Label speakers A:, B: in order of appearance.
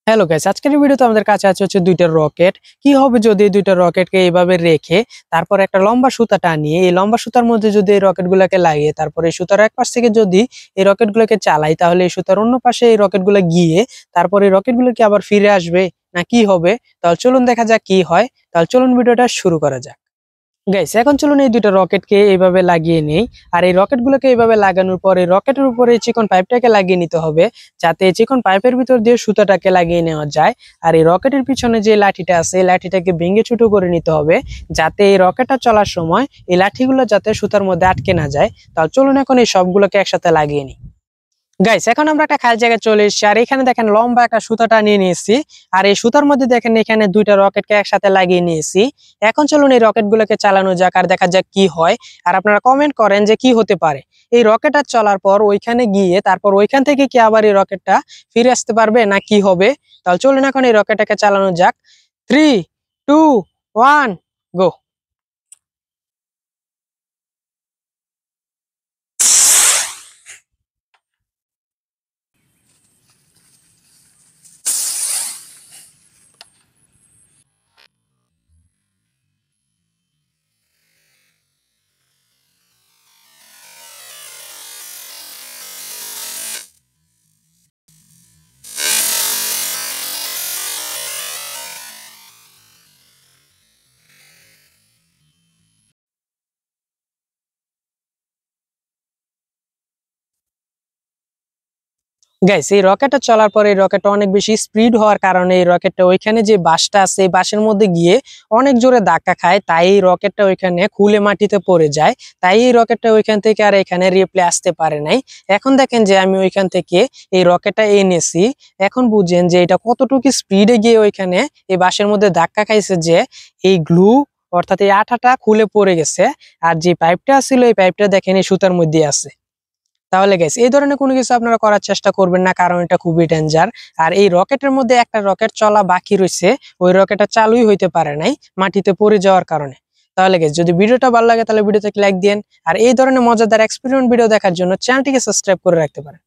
A: Hello guys, আজকের ভিডিওতে আমাদের কাছে আছে হচ্ছে দুইটা রকেট। কি হবে যদি এই দুইটা রকেটকে এইভাবে রেখে তারপর একটা লম্বা সুতা টানিয়ে এই লম্বা সুতার মধ্যে যদি এই রকেটগুলোকে লাগিয়ে তারপর এই সুতার এক পাশ থেকে যদি এই রকেটগুলোকে চালাই, তাহলে এই সুতার অন্য পাশে এই রকেটগুলো গিয়ে তারপর এই রকেটগুলো কি আবার ফিরে আসবে না কি হবে? তাহলে চলুন দেখা যাক কি হয়। তাহলে চলুন ভিডিওটা শুরু করা যাক। গাইস, এখন চলুন এই দুটো রকেটকে এইভাবে লাগিয়ে নেই। আর এই রকেটগুলোকে এইভাবে লাগানোর পর এই রকেটের উপরে এই চিকন পাইপটাকে লাগিয়ে নিতে হবে, যাতে এই চিকন পাইপের ভিতর দিয়ে সুতাটাকে লাগিয়ে নেওয়া যায়। আর এই রকেটের পিছনে যে লাঠিটা আছে এই লাঠিটাকে ভেঙে ছোট করে নিতে হবে, যাতে এই রকেটটা চলার সময় এই লাঠিগুলো যাতে সুতার মধ্যে আটকে না যায়। তাহলে চলুন এখন এই সবগুলোকে একসাথে লাগিয়ে নিই। গাইস, এখন আমরা একটা খালি জায়গায় চলে এসেছি। আর এখানে দেখেন লম্বা একটা সুতাটা নিয়ে নিয়েছি। আর এই সুতার মধ্যে দেখেন এখানে দুইটা রকেটকে একসাথে লাগিয়ে নিয়েছি। এখন চলুন এই রকেট গুলোকে চালানো যাক আর দেখা যাক কি হয়। আর আপনারা কমেন্ট করেন যে কি হতে পারে। এই রকেটটা চলার পর ওইখানে গিয়ে তারপর ওইখান থেকে কি আবার এই রকেটটা ফিরে আসতে পারবে না কি হবে? তাহলে চলুন এখন এই রকেটটাকে চালানো যাক। 3, 2, 1, গো। গাইস, এই রকেটটা চলার পরে এই রকেটটা অনেক বেশি স্পিড হওয়ার কারণে এই রকেটটা ওইখানে যে বাসটা আছে এই বাসের মধ্যে গিয়ে অনেক জোরে ধাক্কা খায়, তাই এই রকেটটা ওইখানে খুলে মাটিতে পড়ে যায়। তাই এই রকেটটা ওইখান থেকে আর এখানে রিপ্লে আসতে পারে নাই। এখন দেখেন যে আমি ওইখান থেকে এই রকেটটা এনেছি। এখন বুঝেন যে এটা কতটুকু স্পিডে গিয়ে ওইখানে এই বাসের মধ্যে ধাক্কা খাইছে যে এই গ্লু অর্থাৎ এই আঠাটা খুলে পড়ে গেছে। আর যে পাইপটা ছিল এই পাইপটা দেখেন এই সুতার মধ্যে আছে। তাহলে গাইস, এই ধরনের কোনো কিছু আপনারা করার চেষ্টা করবেন না, কারণ এটা খুবই ডেঞ্জার। আর এই রকেটের মধ্যে একটা রকেট চলা বাকি রয়েছে, ওই রকেটটা চালুই হইতে পারে নাই মাটিতে পড়ে যাওয়ার কারণে। তাহলে গাইস, যদি ভিডিওটা ভালো লাগে তাহলে ভিডিওতে লাইক দিন। আর এই ধরনের মজাদার এক্সপেরিমেন্ট ভিডিও দেখার জন্য চ্যানেলটিকে সাবস্ক্রাইব করে রাখতে পারেন।